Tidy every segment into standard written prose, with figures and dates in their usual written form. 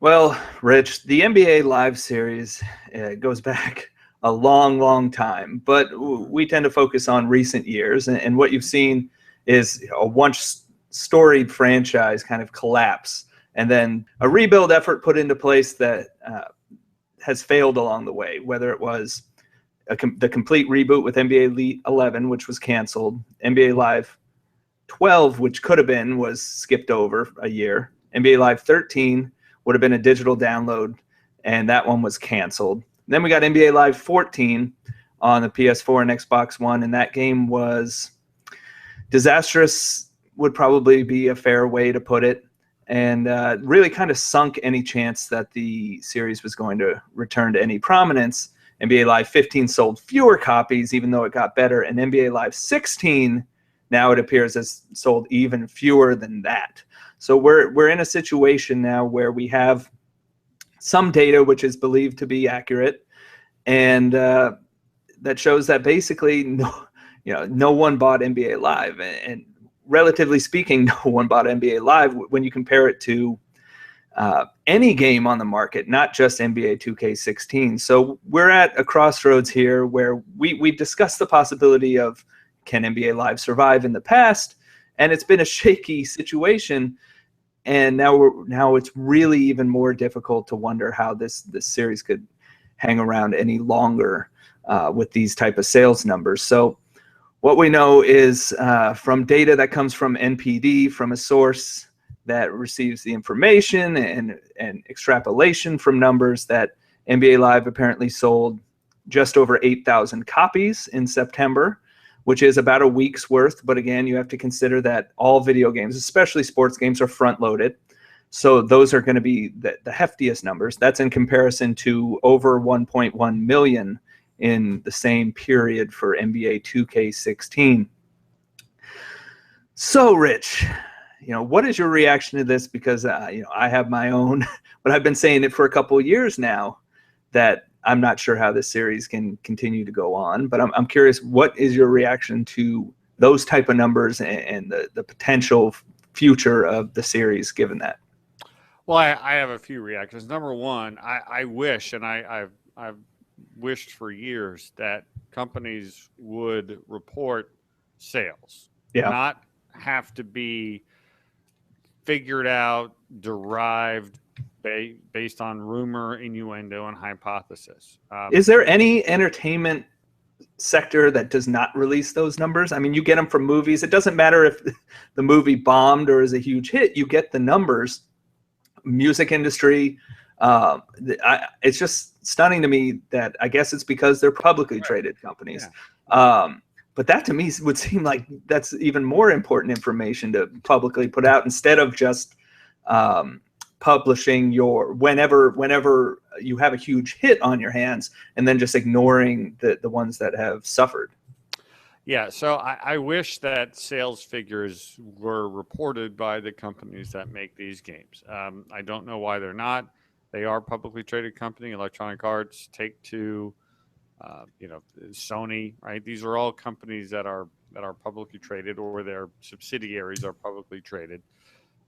Well, Rich, the NBA Live series goes back a long, long time, but we tend to focus on recent years. And what you've seen is a once storied franchise kind of collapse, and then a rebuild effort put into place that has failed along the way, whether it was the complete reboot with NBA Elite 11, which was canceled, NBA Live 12, which could have been, was skipped over a year. NBA Live 13 would have been a digital download, and that one was canceled. Then we got NBA Live 14 on the PS4 and Xbox One, and that game was disastrous, would probably be a fair way to put it, and really kind of sunk any chance that the series was going to return to any prominence. NBA Live 15 sold fewer copies, even though it got better, and NBA Live 16 now it appears has sold even fewer than that. So we're in a situation now where we have some data which is believed to be accurate, and that shows that basically no one bought NBA Live, and relatively speaking, no one bought NBA Live when you compare it to any game on the market, not just NBA 2K16. So we're at a crossroads here where we discussed the possibility of, can NBA Live survive in the past? And it's been a shaky situation. And now it's really even more difficult to wonder how this series could hang around any longer with these type of sales numbers. So what we know is from data that comes from NPD, from a source that receives the information and extrapolation from numbers, that NBA Live apparently sold just over 8,000 copies in September, which is about a week's worth. But again, you have to consider that all video games, especially sports games, are front-loaded. So those are going to be the heftiest numbers. That's in comparison to over 1.1 million in the same period for NBA 2K16. So, Rich, what is your reaction to this? Because I have my own, but I've been saying it for a couple of years now that I'm not sure how this series can continue to go on. But I'm curious, what is your reaction to those type of numbers and the potential future of the series given that? Well, I have a few reactions. Number one, I wish, and I've wished for years, that companies would report sales, Yeah. not have to be figured out, derived based on rumor, innuendo, and hypothesis. Is there any entertainment sector that does not release those numbers? I mean, you get them from movies. It doesn't matter if the movie bombed or is a huge hit. You get the numbers. Music industry, it's just stunning to me that, I guess it's because they're publicly traded companies. Yeah. But that to me would seem like that's even more important information to publicly put out, instead of just publishing your whenever you have a huge hit on your hands and then just ignoring the ones that have suffered. Yeah, so I wish that sales figures were reported by the companies that make these games. I don't know why they're not. They are a publicly traded company. Electronic Arts, Take-Two, Sony, right? These are all companies that are publicly traded, or their subsidiaries are publicly traded.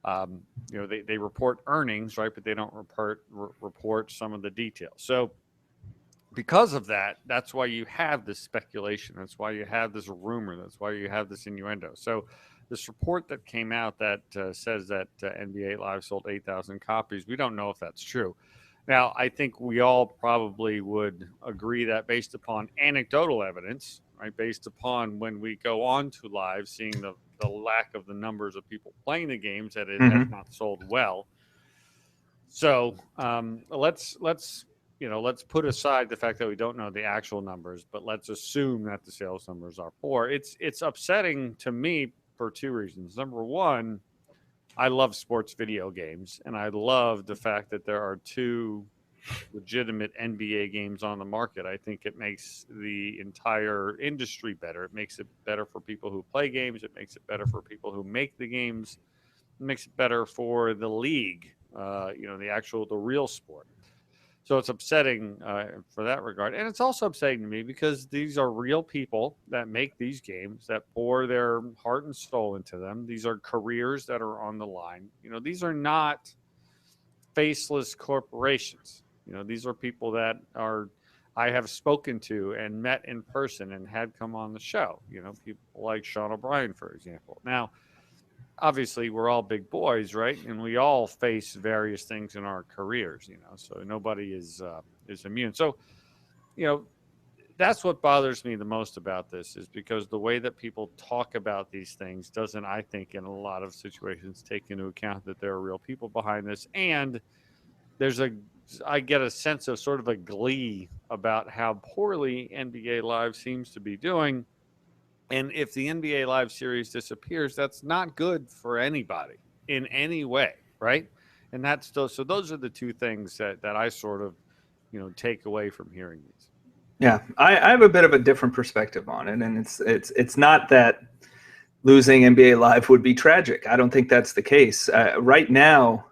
They report earnings, right? But they don't report some of the details. So because of that, that's why you have this speculation. That's why you have this rumor. That's why you have this innuendo. So this report that came out that says that NBA Live sold 8,000 copies, we don't know if that's true. Now, I think we all probably would agree that, based upon anecdotal evidence, right, based upon when we go on to Live, seeing the lack of the numbers of people playing the games, that it has not sold well. So let's put aside the fact that we don't know the actual numbers, but let's assume that the sales numbers are poor. It's upsetting to me for two reasons. Number one, I love sports video games, and I love the fact that there are two legitimate NBA games on the market. I think it makes the entire industry better. It makes it better for people who play games. It makes it better for people who make the games. It makes it better for the league, the real sport. So it's upsetting for that regard. And it's also upsetting to me because these are real people that make these games, that pour their heart and soul into them. These are careers that are on the line. These are not faceless corporations. These are people that I have spoken to and met in person and had come on the show. People like Sean O'Brien, for example. Now, obviously, we're all big boys, right? And we all face various things in our careers. So nobody is immune. So, that's what bothers me the most about this, is because the way that people talk about these things doesn't, I think, in a lot of situations, take into account that there are real people behind this. And I get a sense of sort of a glee about how poorly NBA Live seems to be doing. And if the NBA Live series disappears, that's not good for anybody in any way, right? And so those are the two things that I sort of, take away from hearing these. Yeah, I have a bit of a different perspective on it, and it's not that losing NBA Live would be tragic. I don't think that's the case. Right now,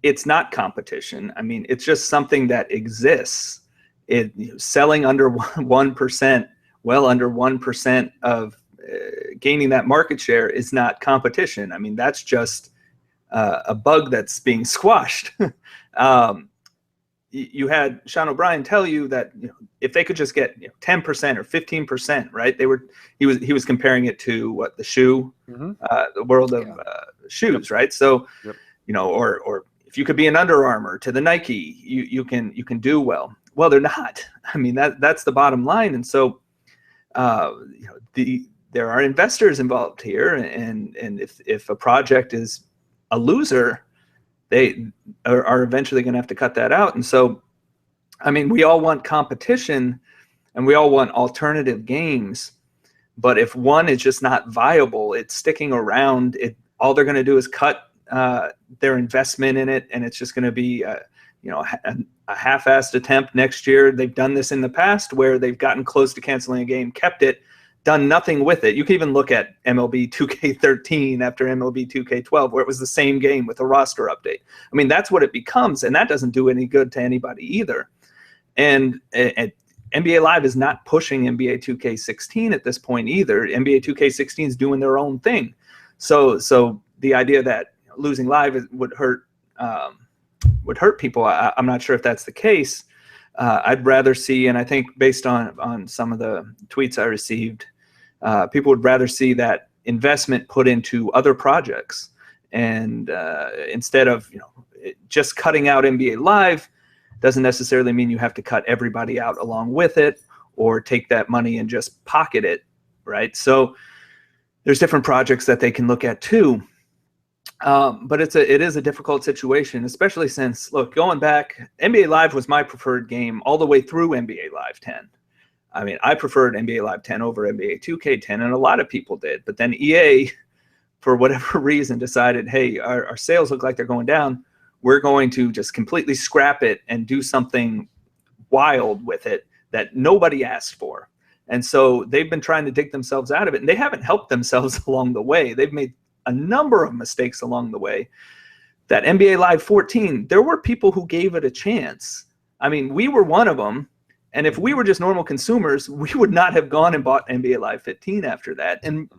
it's not competition. I mean, it's just something that exists. Selling under 1%, well under 1% of gaining that market share is not competition. I mean, that's just a bug that's being squashed. You had Sean O'Brien tell you that if they could just get 10% or 15%, right? He was comparing it to what, the shoe, the world of shoes, yep. Right? So, yep. Or if you could be an Under Armour to the Nike, you can do well. Well, they're not. I mean, that's the bottom line. And so, there are investors involved here, and if a project is a loser, they are eventually going to have to cut that out. And so, I mean, we all want competition and we all want alternative games, but if one is just not viable, it's sticking around, all they're going to do is cut their investment in it, and it's just going to be a half-assed attempt next year. They've done this in the past where they've gotten close to canceling a game, kept it, done nothing with it. You can even look at MLB 2K13 after MLB 2K12, where it was the same game with a roster update. I mean, that's what it becomes, and that doesn't do any good to anybody either. And NBA Live is not pushing NBA 2K16 at this point either. NBA 2K16 is doing their own thing. So the idea that losing Live would hurt people, I'm not sure if that's the case. I'd rather see, and I think based on some of the tweets I received, people would rather see that investment put into other projects, and instead of just cutting out NBA Live doesn't necessarily mean you have to cut everybody out along with it or take that money and just pocket it, right? So there's different projects that they can look at too. But it is a difficult situation, especially since, look, going back, NBA Live was my preferred game all the way through NBA Live 10. I mean, I preferred NBA Live 10 over NBA 2K10, and a lot of people did. But then EA, for whatever reason, decided, hey, our sales look like they're going down. We're going to just completely scrap it and do something wild with it that nobody asked for. And so they've been trying to dig themselves out of it, and they haven't helped themselves along the way. They've made a number of mistakes along the way. That NBA Live 14, there were people who gave it a chance. I mean, we were one of them. And if we were just normal consumers, we would not have gone and bought NBA Live 15 after that. And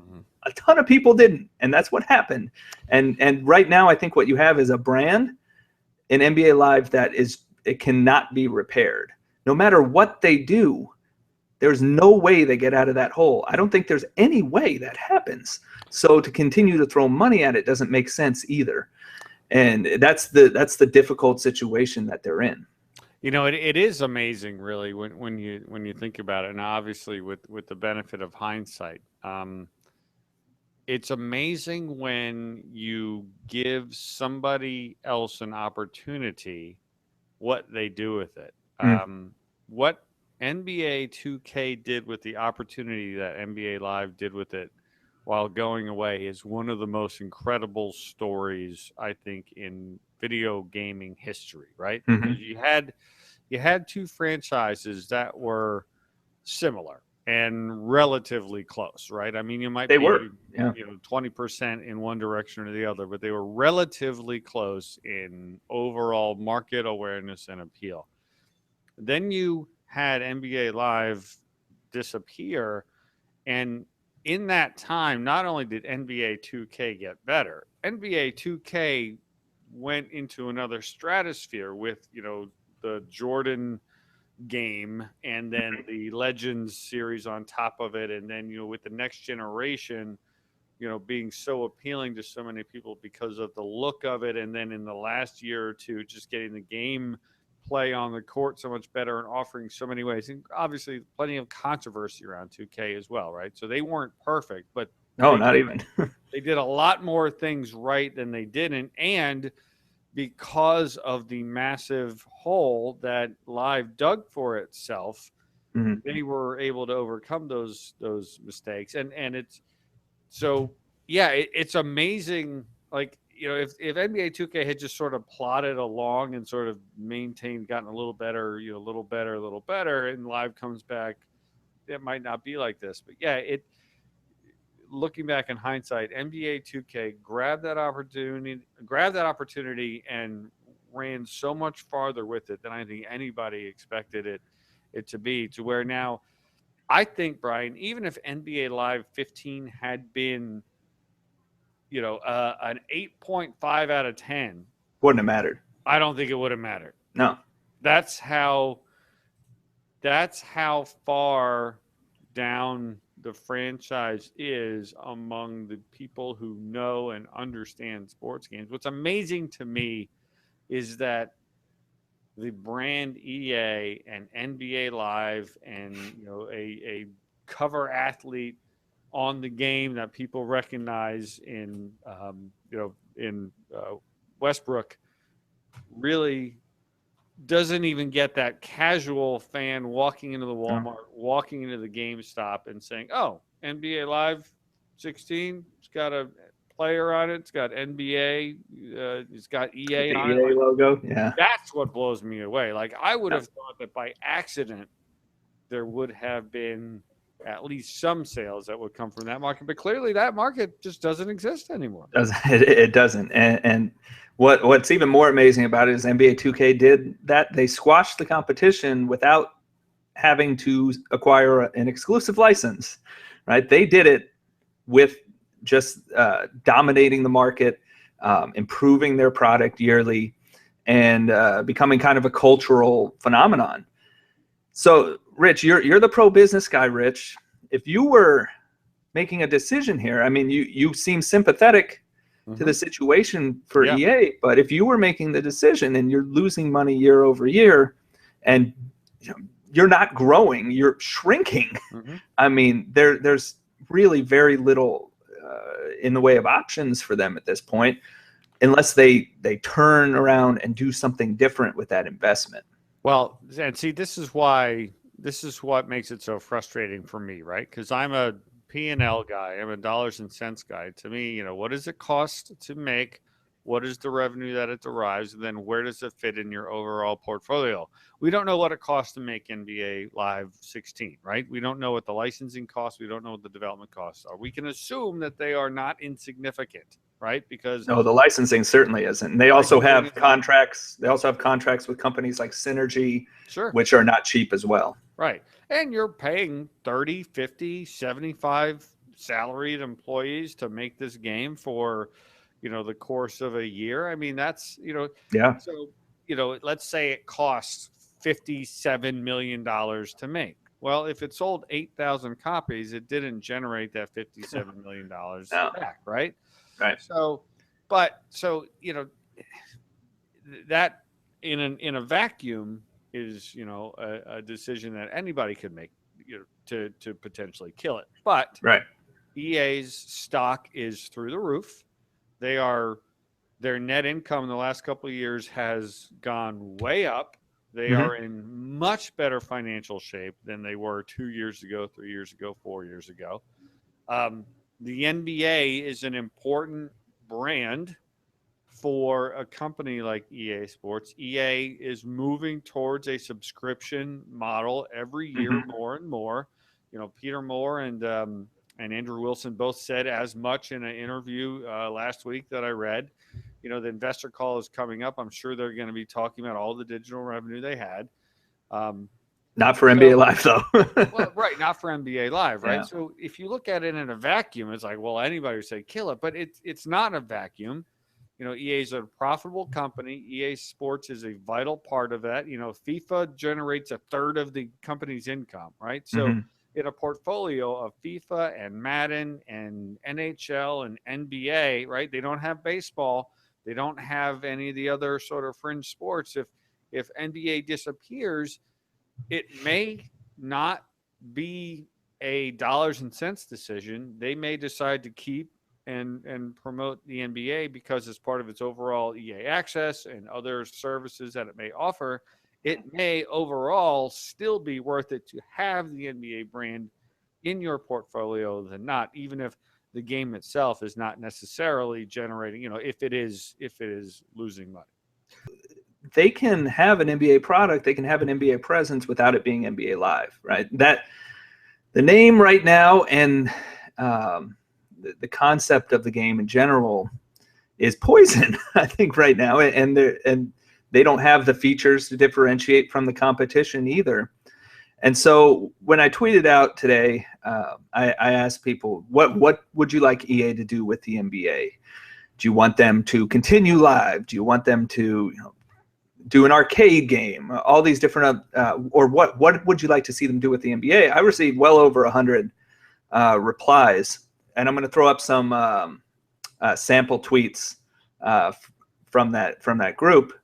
a ton of people didn't. And that's what happened. And right now, I think what you have is a brand in NBA Live that it cannot be repaired. No matter what they do, there's no way they get out of that hole. I don't think there's any way that happens. So to continue to throw money at it doesn't make sense either. And that's the difficult situation that they're in. It is amazing, really, when you think about it. And obviously, with the benefit of hindsight, it's amazing when you give somebody else an opportunity, what they do with it. What NBA 2K did with the opportunity that NBA Live did with it while going away is one of the most incredible stories, I think, in video gaming history, right? Because you had two franchises that were similar and relatively close, right? I mean, you might be 20% in one direction or the other, but they were relatively close in overall market awareness and appeal. Then you had NBA Live disappear, and in that time, not only did NBA 2K get better, NBA 2K went into another stratosphere with, the Jordan game and then the Legends series on top of it. And then, with the next generation, being so appealing to so many people because of the look of it. And then in the last year or two, just getting the game play on the court so much better and offering so many ways. And obviously plenty of controversy around 2K as well, right? So they weren't perfect, but no, not even. They did a lot more things right than they didn't. And because of the massive hole that Live dug for itself, they were able to overcome those mistakes. And it's so, yeah, it's amazing. Like, if NBA 2K had just sort of plodded along and sort of maintained, gotten a little better, a little better, and Live comes back, it might not be like this. But yeah, looking back in hindsight, NBA 2K grabbed that opportunity and ran so much farther with it than I think anybody expected it to be, to where now I think, Brian, even if NBA Live 15 had been, an 8.5 out of 10, wouldn't have mattered. I don't think it would have mattered. No. That's how far down the franchise is among the people who know and understand sports games. What's amazing to me is that the brand EA and NBA Live and a cover athlete on the game that people recognize in Westbrook really doesn't even get that casual fan walking into the Walmart, walking into the GameStop and saying, "Oh, NBA Live 16, it's got a player on it. It's got NBA. It's got EA on it." EA logo. Yeah, that's what blows me away. Like, I would have thought that by accident there would have been at least some sales that would come from that market, but clearly that market just doesn't exist anymore. It doesn't. And what's even more amazing about it is NBA 2K did that. They squashed the competition without having to acquire an exclusive license, right? They did it with just dominating the market, improving their product yearly, and becoming kind of a cultural phenomenon. So, Rich, you're the pro business guy, Rich. If you were making a decision here, I mean, you seem sympathetic to the situation for EA, but if you were making the decision and you're losing money year over year, and you're not growing, you're shrinking. I mean, there's really very little in the way of options for them at this point, unless they turn around and do something different with that investment. Well, and see, this is what makes it so frustrating for me, right? Because I'm a P&L guy. I'm a dollars and cents guy. To me, what does it cost to make? What is the revenue that it derives? And then where does it fit in your overall portfolio? We don't know what it costs to make NBA Live 16, right? We don't know what the licensing costs. We don't know what the development costs are. We can assume that they are not insignificant, right? Because no, the licensing certainly isn't. And they also have contracts. They also have contracts with companies like Synergy, which are not cheap as well. Right. And you're paying 30, 50, 75 salaried employees to make this game for, the course of a year. I mean, that's, So, let's say it costs $57 million to make. Well, if it sold 8,000 copies, it didn't generate that $57 million back, right? Right. So, that in a vacuum is, a decision that anybody could make, to potentially kill it. But EA's stock is through the roof. Their net income in the last couple of years has gone way up. They are in much better financial shape than they were 2 years ago, 3 years ago, 4 years ago. The NBA is an important brand for a company like EA Sports. EA is moving towards a subscription model every year, more and more. Peter Moore and Andrew Wilson both said as much in an interview last week that I read. The investor call is coming up. I'm sure they're going to be talking about all the digital revenue they had. Not for NBA Live, though. Well, right, not for NBA Live, right? Yeah. So if you look at it in a vacuum, it's like, well, anybody would say kill it, but it's not a vacuum. EA is a profitable company. EA Sports is a vital part of that. FIFA generates a third of the company's income, right? So in a portfolio of FIFA and Madden and NHL and NBA, right? They don't have baseball. They don't have any of the other sort of fringe sports. If NBA disappears, it may not be a dollars and cents decision. They may decide to keep and promote the NBA because as part of its overall EA access and other services that it may offer, it may overall still be worth it to have the NBA brand in your portfolio than not, even if the game itself is not necessarily generating, if it is losing money. They can have an NBA product, they can have an NBA presence without it being NBA Live, right? That the name right now and the concept of the game in general is poison, I think, right now, and they don't have the features to differentiate from the competition either. And so when I tweeted out today, I asked people, what would you like EA to do with the NBA? Do you want them to continue live? Do you want them to do an arcade game? All these different, or what would you like to see them do with the NBA? I received well over 100 replies, and I'm going to throw up some sample tweets from that group.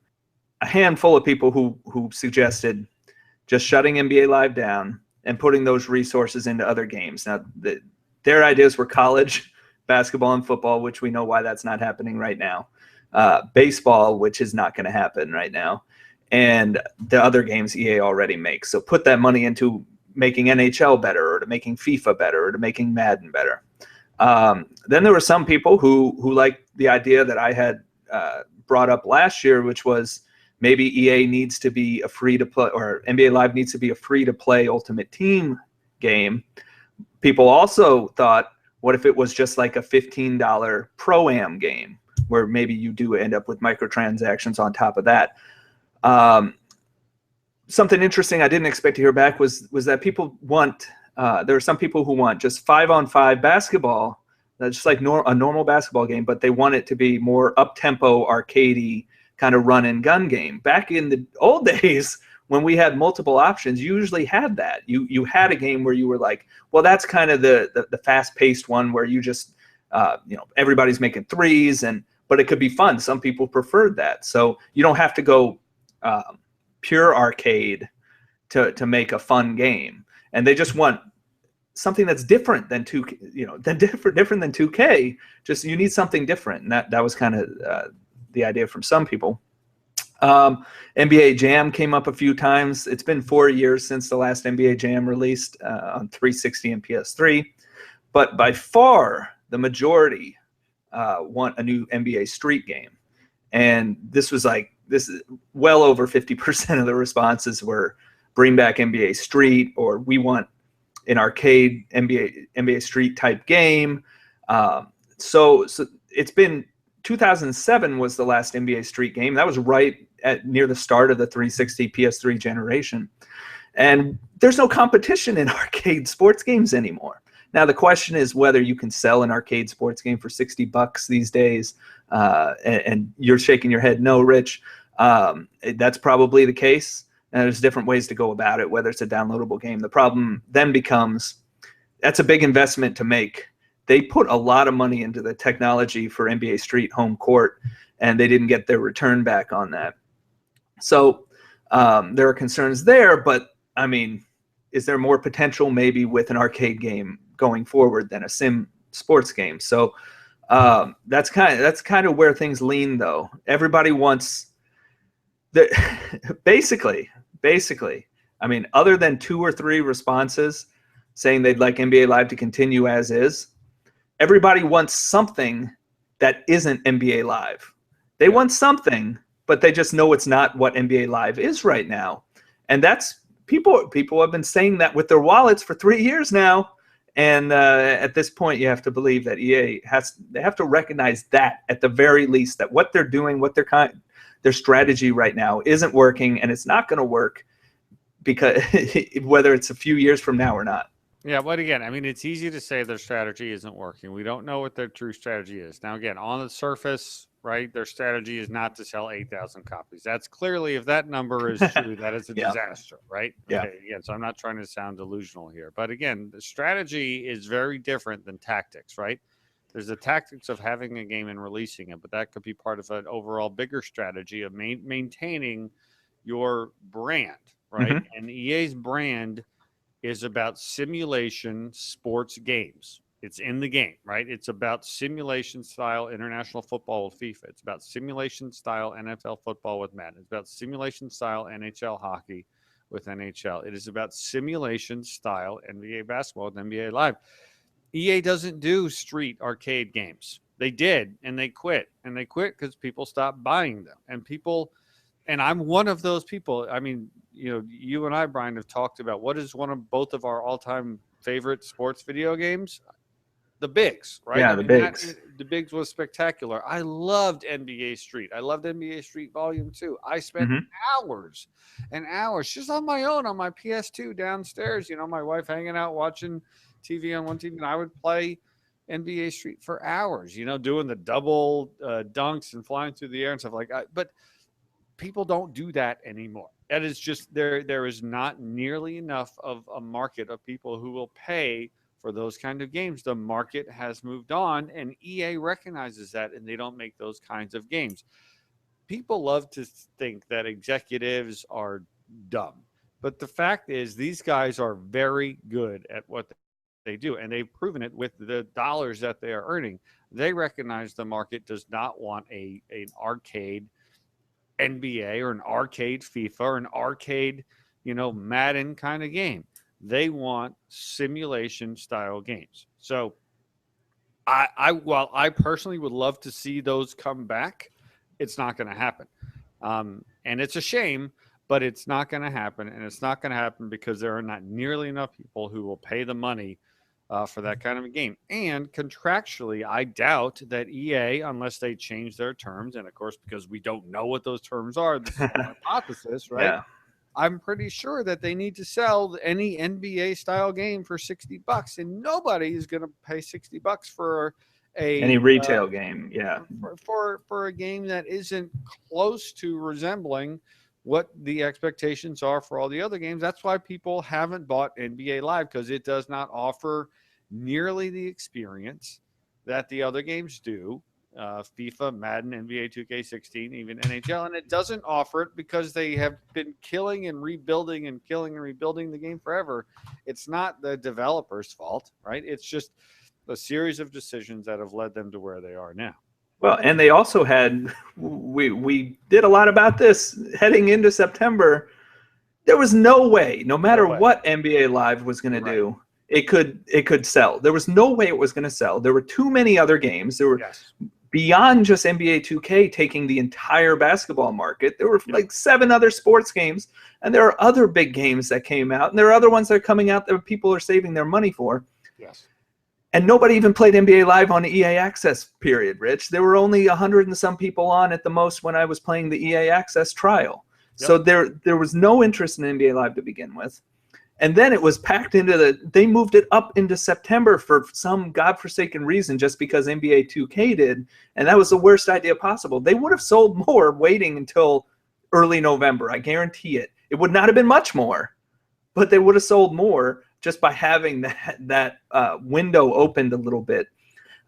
A handful of people who suggested just shutting NBA Live down and putting those resources into other games. Now, their ideas were college basketball and football, which we know why that's not happening right now. Baseball, which is not going to happen right now, and the other games EA already makes. So put that money into making NHL better, or to making FIFA better, or to making Madden better. Then there were some people who liked the idea that I had brought up last year, which was maybe EA needs to be a free-to-play, or NBA Live needs to be a free-to-play Ultimate Team game. People also thought, what if it was just like a $15 Pro-Am game, where maybe you do end up with microtransactions on top of that. Something interesting I didn't expect to hear back was that people want, there are some people who want just 5-on-5 basketball, just like a normal basketball game, but they want it to be more up-tempo, arcadey, kind of run and gun game. Back in the old days, when we had multiple options, you usually had that. You had a game where you were like, well, that's kind of the fast-paced one where you just, everybody's making threes, but it could be fun. Some people preferred that. So you don't have to go pure arcade to make a fun game. And they just want something that's different than different than 2K. Just you need something different. And that was kind of the idea from some people. NBA Jam came up a few times. It's been 4 years since the last NBA Jam released on 360 and PS3. But by far, the majority want a new NBA Street game. And this is well over 50% of the responses were bring back NBA Street, or we want an arcade NBA Street type game. So it's been 2007 was the last NBA Street game. That was right near the start of the 360 PS3 generation. And there's no competition in arcade sports games anymore. Now, the question is whether you can sell an arcade sports game for $60 these days. And you're shaking your head, no, Rich. That's probably the case. And there's different ways to go about it, whether it's a downloadable game. The problem then becomes that's a big investment to make. They put a lot of money into the technology for NBA Street Home Court, and they didn't get their return back on that. So there are concerns there, but I mean, is there more potential maybe with an arcade game going forward than a sim sports game? So that's kind of where things lean, though. Everybody wants basically. I mean, other than 2 or 3 responses saying they'd like NBA Live to continue as is, everybody wants something that isn't NBA Live. They want something, but they just know it's not what NBA Live is right now. And that's people have been saying that with their wallets for 3 years now. And at this point, you have to believe that EA they have to recognize that at the very least, that what they're doing, their strategy right now isn't working, and it's not going to work because whether it's a few years from now or not. Yeah, but again, I mean, it's easy to say their strategy isn't working. We don't know what their true strategy is. Now, again, on the surface, right, their strategy is not to sell 8,000 copies. That's clearly, if that number is true, that is a Yeah. disaster, right? Yeah. Okay, again, so I'm not trying to sound delusional here. But again, the strategy is very different than tactics, right? There's the tactics of having a game and releasing it, but that could be part of an overall bigger strategy of maintaining your brand, right? Hmm. And EA's brand is about simulation sports games. It's in the game, right? It's about simulation style international football with FIFA. It's about simulation style NFL football with Madden. It's about simulation style NHL hockey with NHL. It is about simulation style NBA basketball with NBA Live. EA doesn't do street arcade games. They did, and they quit. And they quit because people stopped buying them. And I'm one of those people. I mean, you and I, Brian, have talked about what is one of both of our all-time favorite sports video games. The Bigs, right? Yeah, I the mean, bigs. the Bigs was spectacular. I loved NBA Street. I loved NBA Street Volume 2. I spent Hmm. hours and hours just on my own on my PS2 downstairs. My wife hanging out watching TV on one TV, and I would play NBA Street for hours. Doing the double dunks and flying through the air and stuff like that. But people don't do that anymore. That is just there is not nearly enough of a market of people who will pay for those kind of games. The market has moved on, and EA recognizes that, and they don't make those kinds of games. People love to think that executives are dumb, but the fact is these guys are very good at what they do, and they've proven it with the dollars that they are earning. They recognize the market does not want an arcade NBA or an arcade FIFA or an arcade, Madden kind of game. They want simulation style games. So while I personally would love to see those come back, it's not going to happen. And it's a shame, but it's not going to happen. And it's not going to happen because there are not nearly enough people who will pay the money for that kind of a game. And contractually, I doubt that EA, unless they change their terms, and of course, because we don't know what those terms are, this is all hypothesis, right? Yeah. I'm pretty sure that they need to sell any NBA style game for $60, and nobody is going to pay $60 for Any a retail game. Yeah. for a game that isn't close to resembling what the expectations are for all the other games. That's why people haven't bought NBA Live, because it does not offer nearly the experience that the other games do. FIFA, Madden, NBA 2K16, even NHL, and it doesn't offer it because they have been killing and rebuilding the game forever. It's not the developer's fault, right? It's just a series of decisions that have led them to where they are now. Well, and they also had, we did a lot about this heading into September. There was no way, no matter what NBA Live was going to do, it could sell. There was no way it was going to sell. There were too many other games. There were beyond just NBA 2K taking the entire basketball market. There were like 7 other sports games, and there are other big games that came out, and there are other ones that are coming out that people are saving their money for. Yes. And nobody even played NBA Live on EA Access, period, Rich. There were only 100 and some people on at the most when I was playing the EA Access trial. So there was no interest in NBA Live to begin with. And then it was packed into they moved it up into September for some godforsaken reason, just because NBA 2K did. And that was the worst idea possible. They would have sold more waiting until early November. I guarantee it. It would not have been much more, but they would have sold more just by having that window opened a little bit.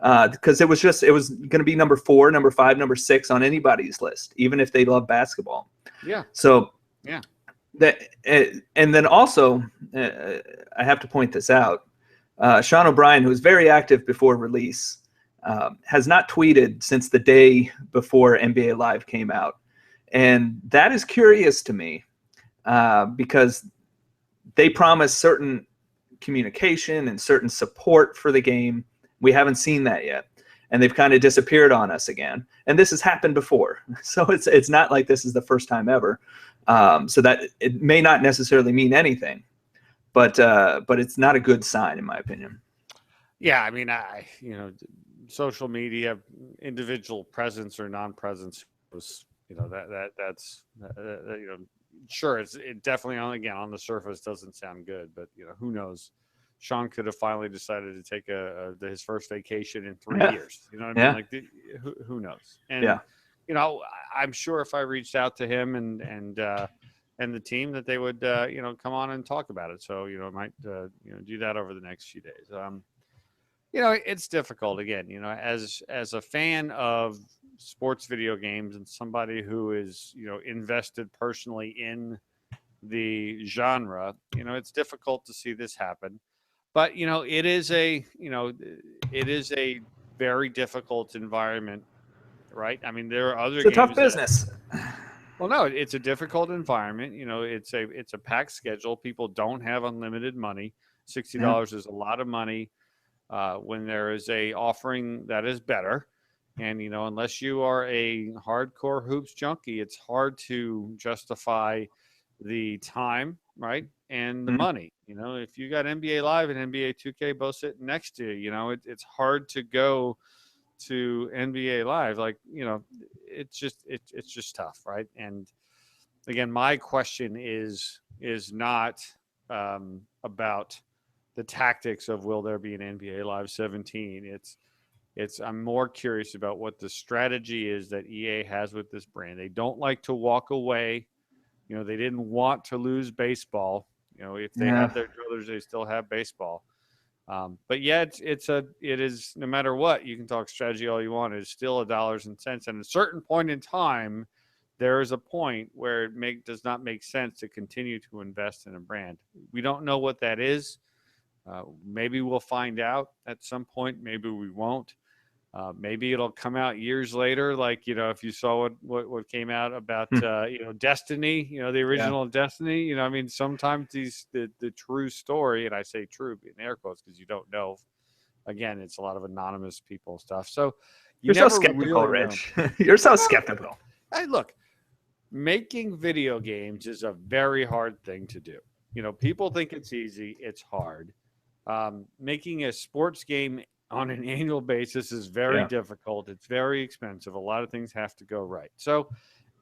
Because it was going to be number 4, number 5, number 6 on anybody's list, even if they love basketball. Yeah. So yeah. And then also, I have to point this out. Sean O'Brien, who was very active before release, has not tweeted since the day before NBA Live came out. And that is curious to me because they promised certain communication and certain support for the game. We haven't seen that yet. And they've kind of disappeared on us again. And this has happened before. So it's not like this is the first time ever. So that it may not necessarily mean anything, but it's not a good sign in my opinion. Yeah, I mean, social media, individual presence or non-presence was, that's sure, it definitely on the surface doesn't sound good, but who knows Sean could have finally decided to take his first vacation in 3 Yeah. years. You know what I mean? Yeah. Like, who knows? And Yeah. you know, I'm sure if I reached out to him and the team, that they would come on and talk about it. So I might do that over the next few days. It's difficult again. As a fan of sports video games and somebody who is invested personally in the genre, it's difficult to see this happen. But it is a very difficult environment, right? I mean, there are other It's a tough games that, business. well, no, it's a difficult environment. It's a packed schedule. People don't have unlimited money. $60 Yeah. is a lot of money when there is a offering that is better. And unless you are a hardcore hoops junkie, it's hard to justify the time, right, and the Mhm. money. If you got NBA Live and NBA 2K both sitting next to you, it's hard to go to NBA Live. Like, it's just tough, right? And again, my question is not about the tactics of will there be an NBA Live 17. It's I'm more curious about what the strategy is that EA has with this brand. They don't like to walk away. They didn't want to lose baseball. If they Yeah. have their druthers, they still have baseball. But yeah, it is, no matter what, you can talk strategy all you want. It's still a dollars and cents. And at a certain point in time, there is a point where does not make sense to continue to invest in a brand. We don't know what that is. Maybe we'll find out at some point. Maybe we won't. Maybe it'll come out years later, like if you saw what came out about Destiny, the Yeah. original Destiny. I mean, sometimes the true story, and I say true in air quotes because you don't know. Again, it's a lot of anonymous people stuff, so you You're so never skeptical, really know. Rich. You're so Well, skeptical. hey, look, making video games is a very hard thing to do. People think it's easy. It's hard. Making a sports game on an annual basis is very Yeah. difficult. It's very expensive. A lot of things have to go right. So,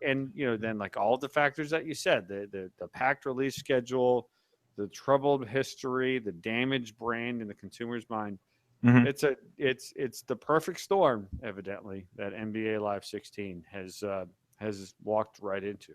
and then like all the factors that you said, the packed release schedule, the troubled history, the damaged brand in the consumer's mind. Mhm. It's the perfect storm, evidently, that NBA Live 16 has walked right into.